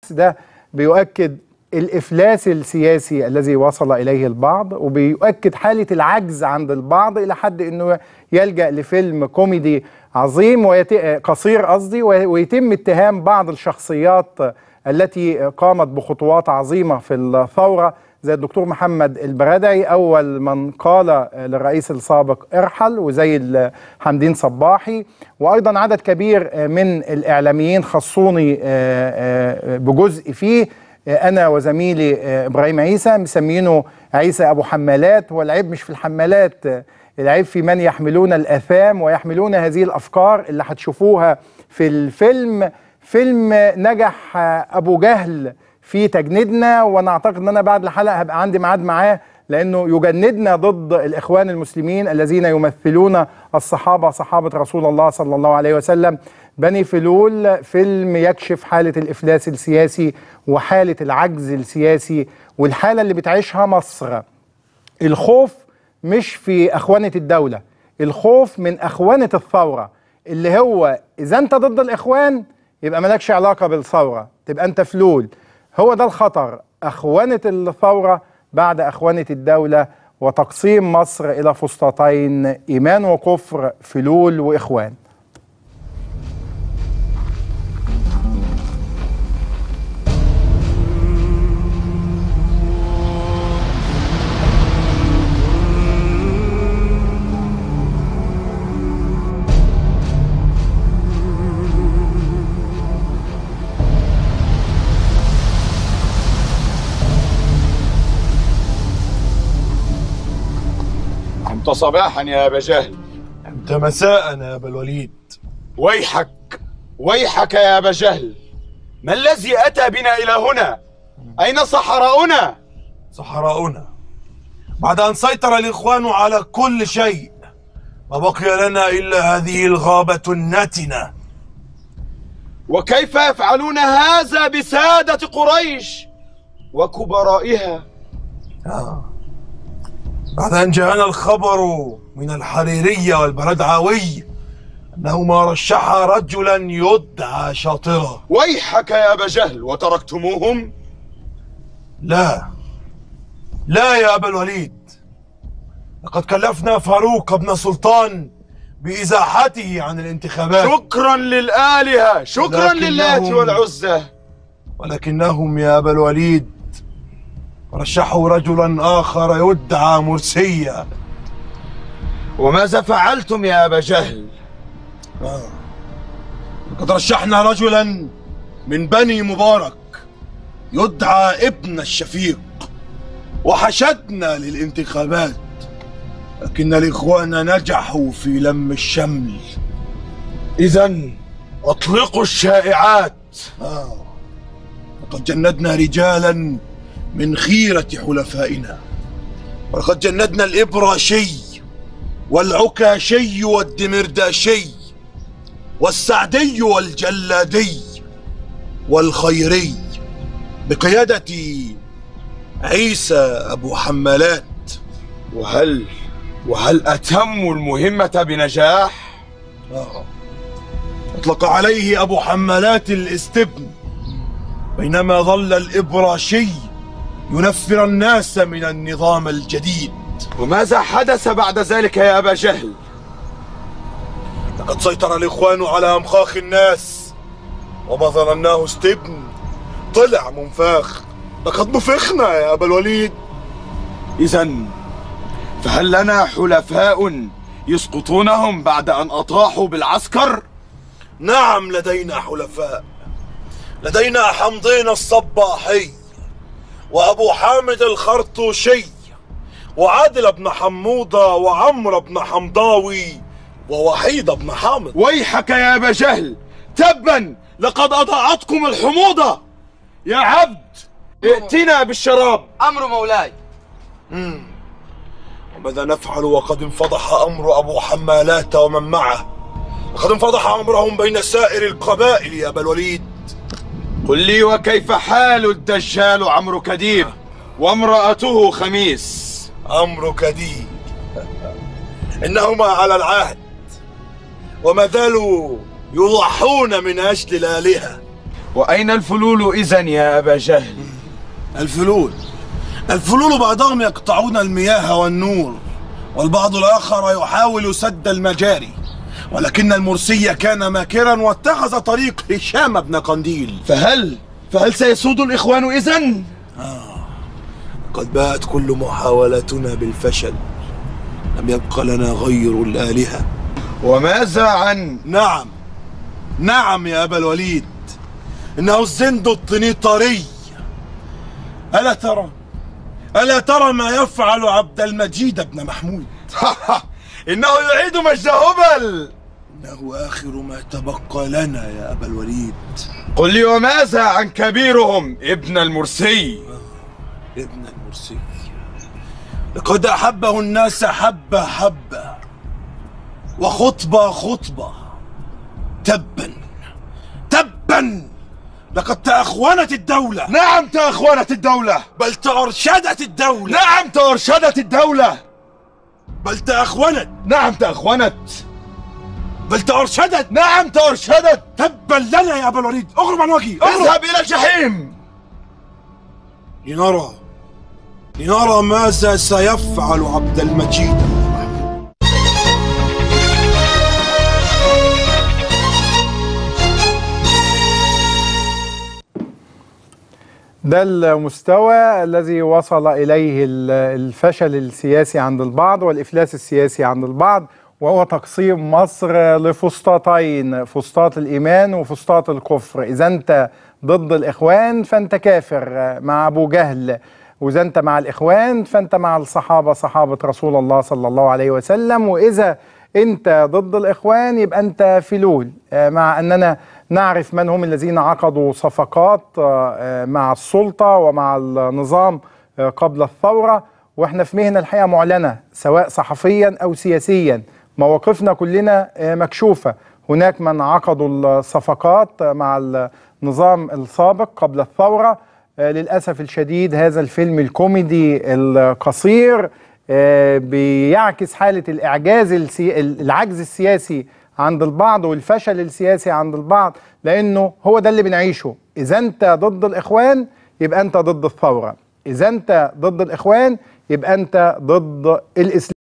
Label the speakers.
Speaker 1: بالعكس ده بيؤكد الإفلاس السياسي الذي وصل إليه البعض، وبيؤكد حالة العجز عند البعض إلى حد أنه يلجأ لفيلم كوميدي عظيم قصير قصدي، ويتم اتهام بعض الشخصيات التي قامت بخطوات عظيمة في الثورة زي الدكتور محمد البرادعي أول من قال للرئيس السابق ارحل، وزي حمدين صباحي، وأيضا عدد كبير من الإعلاميين خصوني بجزء فيه. أنا وزميلي إبراهيم عيسى مسمينه عيسى أبو حمالات. والعيب مش في الحمالات، العيب في من يحملون الآثام ويحملون هذه الأفكار اللي هتشوفوها في الفيلم. فيلم نجح أبو جهل في تجنيدنا، وأنا أعتقد أن أنا بعد الحلقة هبقى عندي ميعاد معاه، لأنه يجندنا ضد الإخوان المسلمين الذين يمثلون الصحابة، صحابة رسول الله صلى الله عليه وسلم. بني فلول فيلم يكشف حالة الإفلاس السياسي وحالة العجز السياسي والحالة اللي بتعيشها مصر. الخوف مش في أخوانة الدولة، الخوف من أخوانة الثورة، اللي هو إذا أنت ضد الإخوان يبقى مالكش علاقة بالثورة، تبقى أنت فلول. هو ده الخطر، أخوانة الثورة بعد أخوانة الدولة، وتقسيم مصر إلى فسطاطين، إيمان وكفر، فلول وإخوان.
Speaker 2: أنت صباحا يا أبا جهل.
Speaker 3: أنت مساء يا أبا الوليد.
Speaker 2: ويحك ويحك يا أبا جهل، ما الذي أتى بنا إلى هنا؟ أين صحراؤنا؟
Speaker 3: صحراؤنا بعد أن سيطر الإخوان على كل شيء، ما بقي لنا إلا هذه الغابة النتنة.
Speaker 2: وكيف يفعلون هذا بسادة قريش وكبرائها؟
Speaker 3: بعد أن جاءنا الخبر من الحريرية والبردعاوي أنهما رشحا رجلا يدعى شاطرا.
Speaker 2: ويحك يا أبا جهل، وتركتموهم؟
Speaker 3: لا يا أبا الوليد، لقد كلفنا فاروق بن سلطان بإزاحته عن الانتخابات.
Speaker 2: شكرا للآلهة، شكرا للات والعزى.
Speaker 3: ولكنهم يا أبا الوليد رشحوا رجلا آخر يدعى مرسيا.
Speaker 2: وماذا فعلتم يا أبا جهل؟
Speaker 3: لقد رشحنا رجلا من بني مبارك يدعى ابن الشفيق، وحشدنا للانتخابات، لكن الإخوان نجحوا في لم الشمل.
Speaker 2: إذن أطلقوا الشائعات.
Speaker 3: لقد جندنا رجالا من خيرة حلفائنا، ولقد جندنا الإبراشي والعكاشي والدمرداشي والسعدي والجلادي والخيري بقيادة عيسى أبو حمالات.
Speaker 2: وهل أتموا المهمة بنجاح؟
Speaker 3: أطلق عليه أبو حمالات الاستبن، بينما ظل الإبراشي ينفر الناس من النظام الجديد.
Speaker 2: وماذا حدث بعد ذلك يا أبا جهل؟
Speaker 3: لقد سيطر الإخوان على أمخاخ الناس، وما ظنناه استبن طلع منفاخ. لقد نفخنا يا أبا الوليد.
Speaker 2: إذن فهل لنا حلفاء يسقطونهم بعد أن أطاحوا بالعسكر؟
Speaker 3: نعم لدينا حلفاء، لدينا حمدين الصباحي وأبو حامد الخرطوشي وعادل بن حموضة وعمرو بن حمضاوي ووحيد بن حامد.
Speaker 2: ويحك يا أبا جهل، تبا لقد أضاعتكم الحموضة. يا عبد ائتنا بالشراب.
Speaker 4: أمر مولاي.
Speaker 3: وماذا نفعل وقد انفضح أمر أبو حمالات ومن معه؟ لقد انفضح أمرهم بين سائر القبائل يا أبا الوليد.
Speaker 2: قل لي، وكيف حال الدجال عمرو كديب وامرأته خميس؟
Speaker 3: عمرو كديب إنهما على العهد، وما زالوا يضحون من أجل الآلهة.
Speaker 2: وأين الفلول إذن يا أبا جهل؟
Speaker 3: الفلول بعضهم يقطعون المياه والنور، والبعض الآخر يحاول سد المجاري، ولكن المرسي كان ماكرا واتخذ طريق هشام بن قنديل.
Speaker 2: فهل سيسود الإخوان إذن؟
Speaker 3: قد باءت كل محاولاتنا بالفشل، لم يبق لنا غير الآلهة.
Speaker 2: وماذا عن؟
Speaker 3: نعم يا أبا الوليد، إنه الزند الطنيطري. ألا ترى ما يفعل عبد المجيد بن محمود؟
Speaker 2: إنه يعيد مجد هبل.
Speaker 3: إنه آخر ما تبقى لنا يا أبا الوليد.
Speaker 2: قل لي وماذا عن كبيرهم ابن المرسي؟
Speaker 3: ابن المرسي لقد أحبه الناس حبة حبة وخطبة خطبة. تبا لقد تأخونت الدولة.
Speaker 2: نعم تأخونت الدولة.
Speaker 3: بل تأرشدت الدولة.
Speaker 2: نعم تأرشدت الدولة.
Speaker 3: بل تأخونت.
Speaker 2: نعم تأخونت.
Speaker 3: بل تأرشدت.
Speaker 2: نعم تأرشدت.
Speaker 3: تبا لنا يا أبا الوليد، اغرب عن وجهي،
Speaker 2: اذهب إلى الجحيم.
Speaker 3: لنرى ماذا سيفعل عبد المجيد.
Speaker 1: ده المستوى الذي وصل إليه الفشل السياسي عند البعض والإفلاس السياسي عند البعض، وهو تقسيم مصر لفسطاطين، فسطاط الإيمان وفسطاط الكفر. إذا أنت ضد الإخوان فأنت كافر مع أبو جهل، وإذا أنت مع الإخوان فأنت مع الصحابة، صحابة رسول الله صلى الله عليه وسلم، وإذا أنت ضد الإخوان يبقى أنت فلول. مع أننا نعرف من هم الذين عقدوا صفقات مع السلطة ومع النظام قبل الثورة، وإحنا في مهنة الحقيقة معلنة سواء صحفيا أو سياسيا، مواقفنا كلنا مكشوفة. هناك من عقدوا الصفقات مع النظام السابق قبل الثورة. للأسف الشديد هذا الفيلم الكوميدي القصير بيعكس حالة العجز السياسي عند البعض والفشل السياسي عند البعض، لأنه هو ده اللي بنعيشه. إذا أنت ضد الإخوان يبقى أنت ضد الثورة، إذا أنت ضد الإخوان يبقى أنت ضد الإسلام.